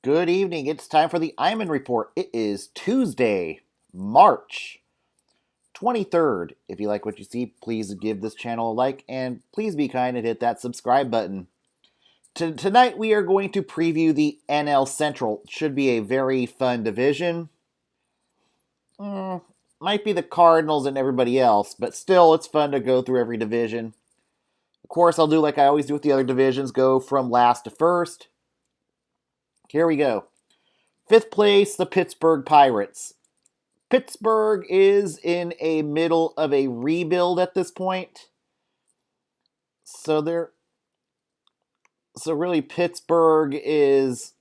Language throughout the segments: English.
Good evening. It's time for the Iman Report. It is Tuesday, March 23rd. If you like what you see, please give this channel a like and please be kind and hit that subscribe button. Tonight we are going to preview the NL Central. Should be a very fun division. Might be the Cardinals and everybody else, but still it's fun to go through every division. Of course, I'll do like I always do with the other divisions, go from last to first. Here we go. Fifth place, the Pittsburgh Pirates. Pittsburgh is in a middle of a rebuild at this point. So really Pittsburgh is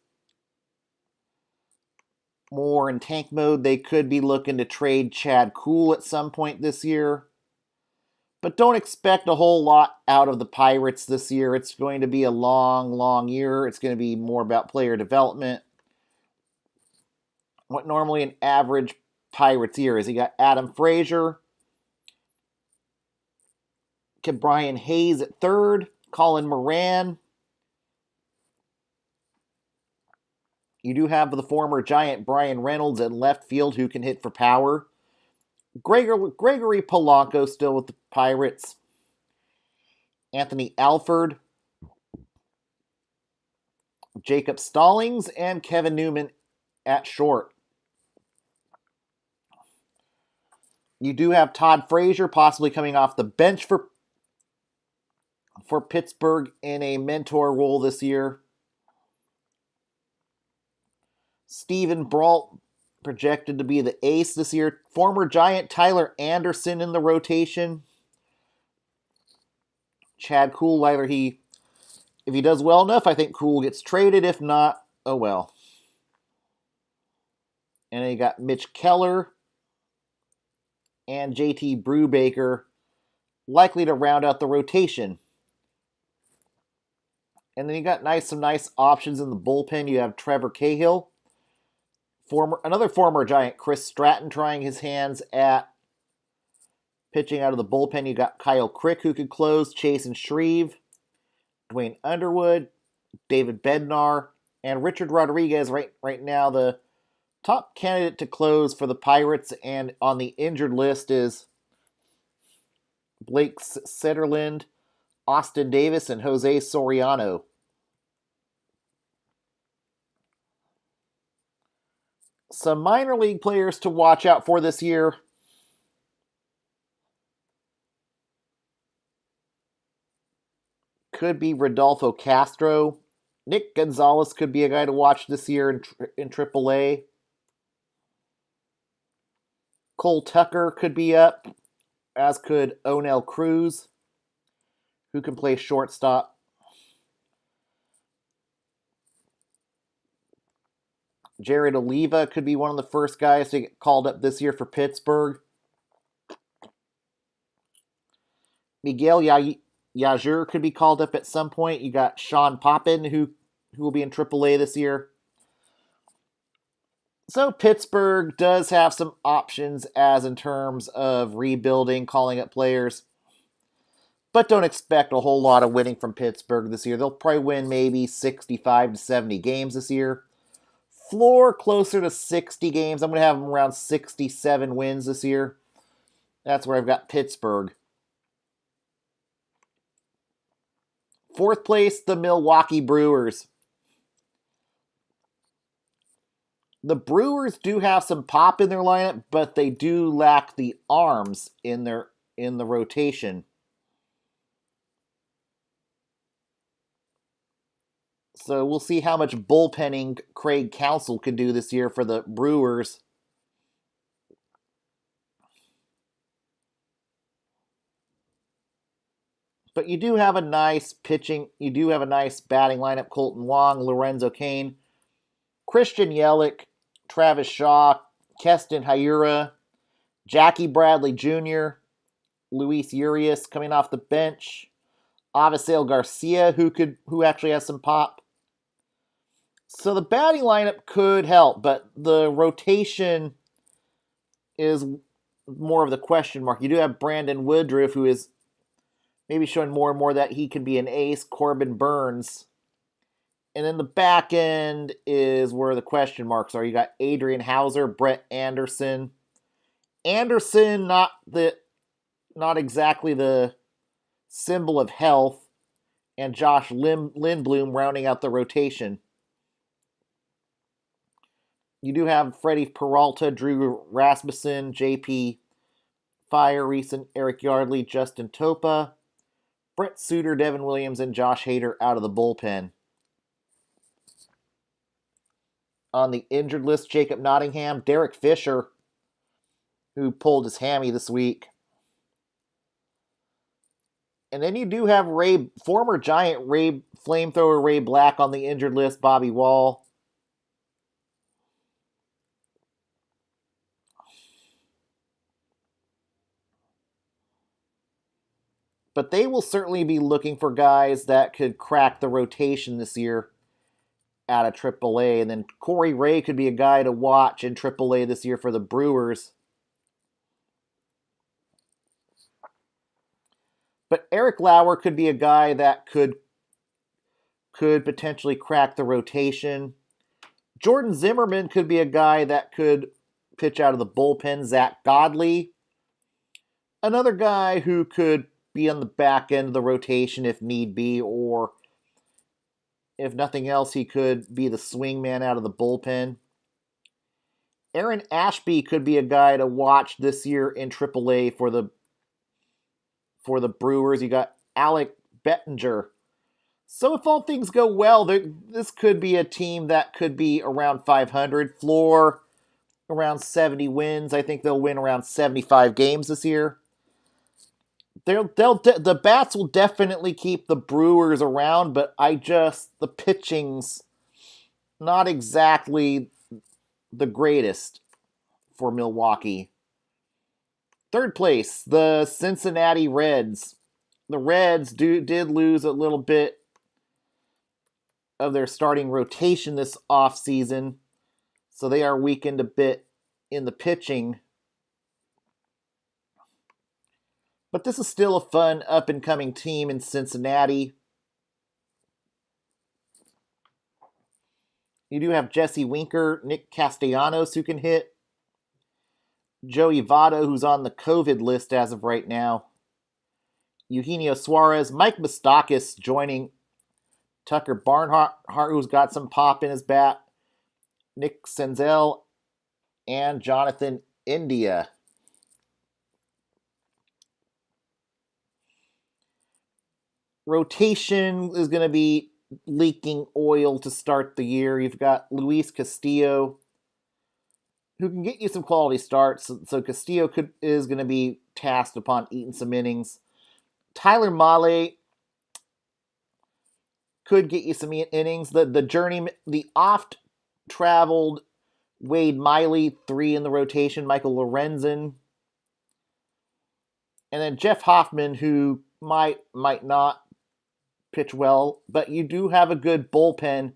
more in tank mode. They could be looking to trade Chad Kuhl at some point this year. But don't expect a whole lot out of the Pirates this year. It's going to be a long year. It's going to be more about player development. What normally an average Pirates year is. You got Adam Frazier, Brian Hayes at third, Colin Moran. You do have the former Giant Brian Reynolds at left field who can hit for power. Gregory Polanco still with the Pirates. Anthony Alford, Jacob Stallings, and Kevin Newman at short. You do have Todd Frazier possibly coming off the bench for Pittsburgh in a mentor role this year. Steven Brault projected to be the ace this year. Former Giant Tyler Anderson in the rotation. Chad Kuhl, if he does well enough, I think Kuhl gets traded. If not, oh well. And then you got Mitch Keller and JT Brubaker likely to round out the rotation. And then you got some nice options in the bullpen. You have Trevor Cahill, another former Giant, Chris Stratton, trying his hands at pitching out of the bullpen. You got Kyle Crick, who could close, Chasen Shreve, Dwayne Underwood, David Bednar, and Richard Rodriguez. Right now, the top candidate to close for the Pirates, and on the injured list is Blake Setterlind, Austin Davis, and Jose Soriano. Some minor league players to watch out for this year. Could be Rodolfo Castro. Nick Gonzalez could be a guy to watch this year in AAA. Cole Tucker could be up, as could Onel Cruz, who can play shortstop. Jared Oliva could be one of the first guys to get called up this year for Pittsburgh. Miguel Yajur could be called up at some point. You got Sean Poppin, who will be in AAA this year. So Pittsburgh does have some options as in terms of rebuilding, calling up players. But don't expect a whole lot of winning from Pittsburgh this year. They'll probably win maybe 65 to 70 games this year. Floor closer to 60 games. I'm going to have them around 67 wins this year. That's where I've got Pittsburgh. Fourth place, the Milwaukee Brewers. The Brewers do have some pop in their lineup, but they do lack the arms in the rotation. So we'll see how much bullpenning Craig Counsell can do this year for the Brewers. But you do have a nice batting lineup. Colton Wong, Lorenzo Cain, Christian Yelich, Travis Shaw, Keston Hiura, Jackie Bradley Jr., Luis Urias coming off the bench, Avisail Garcia, who actually has some pop. So the batting lineup could help, but the rotation is more of the question mark. You do have Brandon Woodruff, who is maybe showing more and more that he can be an ace. Corbin Burns And then the back end is where the question marks are. You got Adrian Hauser, Brett Anderson. Anderson, not exactly the symbol of health, and Josh Lindblom rounding out the rotation. You do have Freddie Peralta, Drew Rasmussen, JP Fire, recent Eric Yardley, Justin Topa, Brett Suter, Devin Williams, and Josh Hader out of the bullpen. On the injured list, Jacob Nottingham, Derek Fisher, who pulled his hammy this week. And then you do have former Giant flamethrower Ray Black on the injured list, Bobby Wall. But they will certainly be looking for guys that could crack the rotation this year out of AAA. And then Corey Ray could be a guy to watch in AAA this year for the Brewers. But Eric Lauer could be a guy that could potentially crack the rotation. Jordan Zimmerman could be a guy that could pitch out of the bullpen. Zach Godley, another guy who could be on the back end of the rotation if need be, or if nothing else, he could be the swingman out of the bullpen. Aaron Ashby could be a guy to watch this year in AAA for the Brewers. You got Alec Bettinger. So if all things go well, this could be a team that could be around 500. Floor around 70 wins. I think they'll win around 75 games this year. The bats will definitely keep the Brewers around, but the pitching's not exactly the greatest for Milwaukee. Third place, the Cincinnati Reds. The Reds did lose a little bit of their starting rotation this offseason, so they are weakened a bit in the pitching. But this is still a fun up-and-coming team in Cincinnati. You do have Jesse Winker, Nick Castellanos who can hit, Joey Votto, who's on the COVID list as of right now, Eugenio Suarez, Mike Moustakas joining Tucker Barnhart, who's got some pop in his bat, Nick Senzel, and Jonathan India. Rotation is going to be leaking oil to start the year. You've got Luis Castillo, who can get you some quality starts. So Castillo is going to be tasked upon eating some innings. Tyler Mahle could get you some innings. The oft-traveled Wade Miley, 3 in the rotation. Michael Lorenzen. And then Jeff Hoffman, who might not pitch well, but you do have a good bullpen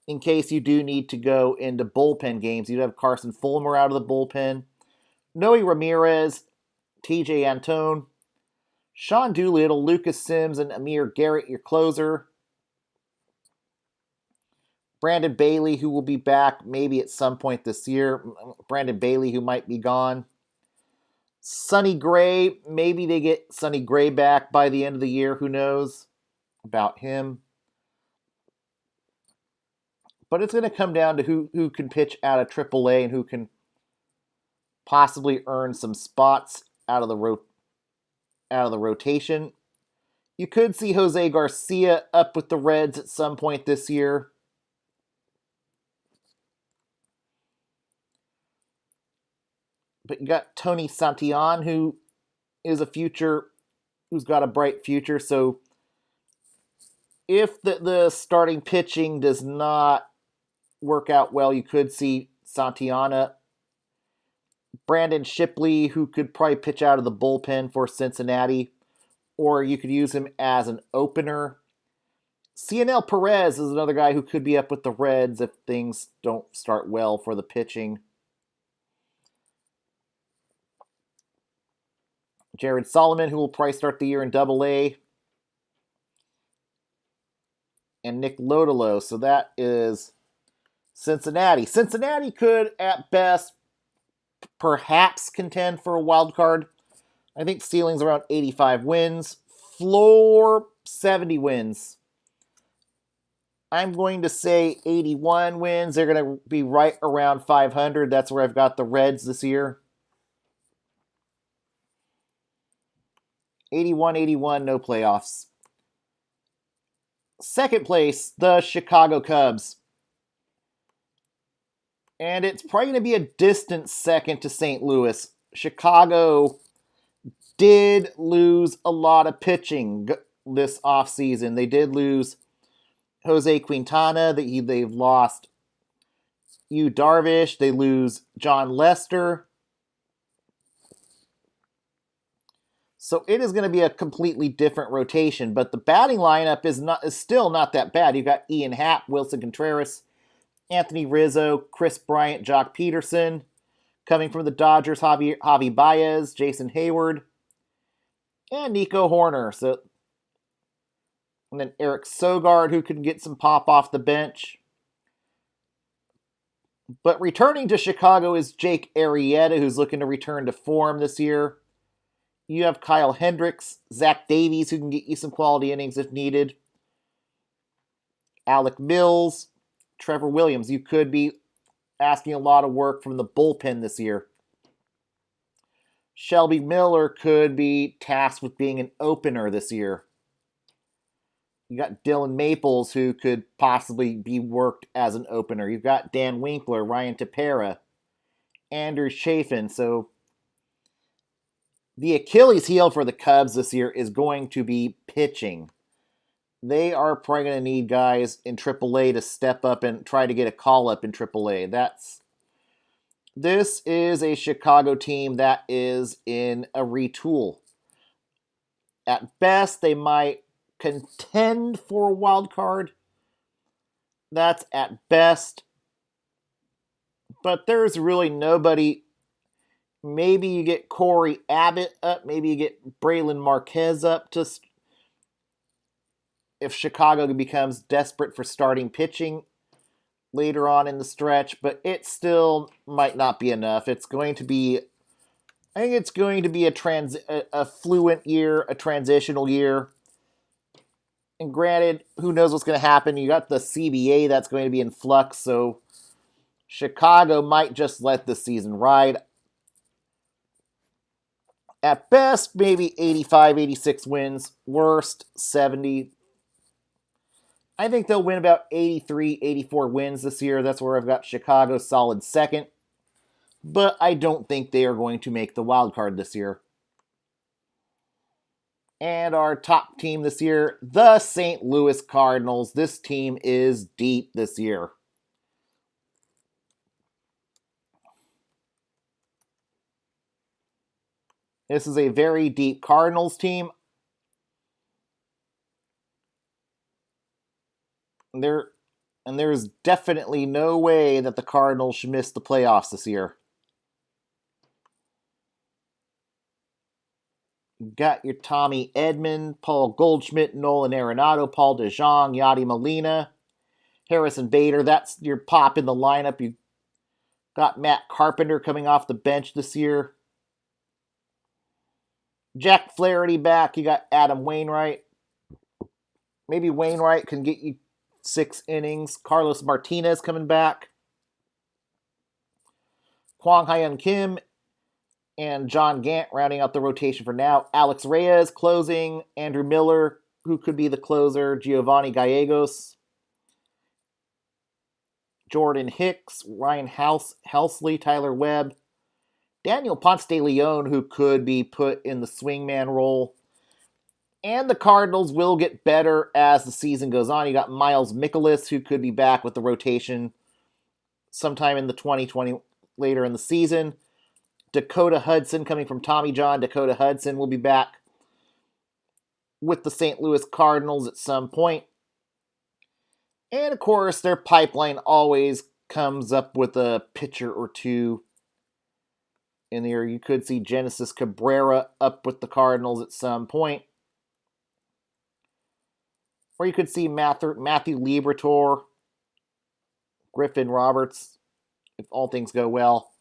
in case you do need to go into bullpen games. You have Carson Fulmer out of the bullpen, Noe Ramirez, TJ Antone, Sean Doolittle, Lucas Sims, and Amir Garrett, your closer. Brandon Bailey, who will be back maybe at some point this year. Brandon Bailey, who might be gone. Sonny Gray, maybe they get Sonny Gray back by the end of the year. Who knows about him? But it's going to come down to who can pitch out of AAA and who can possibly earn some spots out of the rotation. You could see Jose Garcia up with the Reds at some point this year. But you got Tony Santillan, who is who's got a bright future. So if the starting pitching does not work out well, you could see Santillana. Brandon Shipley, who could probably pitch out of the bullpen for Cincinnati, or you could use him as an opener. Cionel Perez is another guy who could be up with the Reds if things don't start well for the pitching. Jared Solomon, who will probably start the year in Double-A. and Nick Lodolo. So that is Cincinnati. Cincinnati could, at best, perhaps contend for a wild card. I think ceiling's around 85 wins. Floor, 70 wins. I'm going to say 81 wins. They're going to be right around 500. That's where I've got the Reds this year. 81, no playoffs. Second place, the Chicago Cubs. And it's probably going to be a distant second to St. Louis. Chicago did lose a lot of pitching this offseason. They did lose Jose Quintana. They've lost Yu Darvish. They lose John Lester. So it is going to be a completely different rotation. But the batting lineup is still not that bad. You've got Ian Happ, Wilson Contreras, Anthony Rizzo, Chris Bryant, Jock Peterson. Coming from the Dodgers, Javi Baez, Jason Hayward, and Nico Horner. And then Eric Sogard, who can get some pop off the bench. But returning to Chicago is Jake Arrieta, who's looking to return to form this year. You have Kyle Hendricks, Zach Davies, who can get you some quality innings if needed. Alec Mills, Trevor Williams. You could be asking a lot of work from the bullpen this year. Shelby Miller could be tasked with being an opener this year. You got Dylan Maples, who could possibly be worked as an opener. You've got Dan Winkler, Ryan Tepera, Andrew Chafin. So the Achilles heel for the Cubs this year is going to be pitching. They are probably going to need guys in AAA to step up and try to get a call-up in AAA. This is a Chicago team that is in a retool. At best, they might contend for a wild card. That's at best. But there's really nobody. Maybe you get Corey Abbott up. Maybe you get Braylon Marquez up if Chicago becomes desperate for starting pitching later on in the stretch, but it still might not be enough. I think it's going to be a fluent year, a transitional year. And granted, who knows what's going to happen? You got the CBA that's going to be in flux, so Chicago might just let the season ride. At best, maybe 85, 86 wins. Worst, 70. I think they'll win about 83, 84 wins this year. That's where I've got Chicago solid second. But I don't think they are going to make the wild card this year. And our top team this year, the St. Louis Cardinals. This team is deep this year. This is a very deep Cardinals team. There's definitely no way that the Cardinals should miss the playoffs this year. You got your Tommy Edman, Paul Goldschmidt, Nolan Arenado, Paul DeJong, Yadi Molina, Harrison Bader. That's your pop in the lineup. You got Matt Carpenter coming off the bench this year. Jack Flaherty back. You got Adam Wainwright. Maybe Wainwright can get you 6 innings. Carlos Martinez coming back. Kwang Hyun Kim and John Gant rounding out the rotation for now. Alex Reyes closing. Andrew Miller, who could be the closer. Giovanni Gallegos. Jordan Hicks. Ryan Helsley. Tyler Webb. Daniel Ponce de Leon, who could be put in the swingman role. And the Cardinals will get better as the season goes on. You got Miles Mikolas, who could be back with the rotation sometime in the 2020, later in the season. Dakota Hudson coming from Tommy John. Dakota Hudson will be back with the St. Louis Cardinals at some point. And of course, their pipeline always comes up with a pitcher or two in there. You could see Genesis Cabrera up with the Cardinals at some point. Or you could see Matthew Liberatore, Griffin Roberts, if all things go well.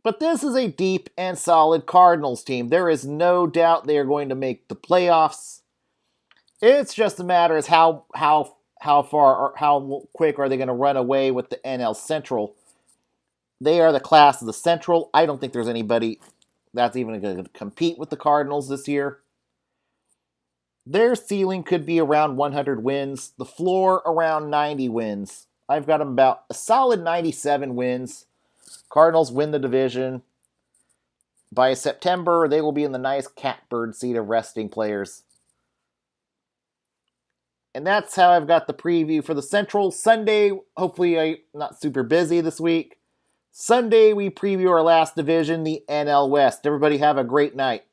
But this is a deep and solid Cardinals team. There is no doubt they are going to make the playoffs. It's just a matter of how far or how quick are they going to run away with the NL Central. They are the class of the Central. I don't think there's anybody that's even going to compete with the Cardinals this year. Their ceiling could be around 100 wins. The floor around 90 wins. I've got them about a solid 97 wins. Cardinals win the division. By September, they will be in the nice catbird seat of resting players. And that's how I've got the preview for the Central. Sunday, hopefully I'm not super busy this week. Sunday, we preview our last division, the NL West. Everybody have a great night.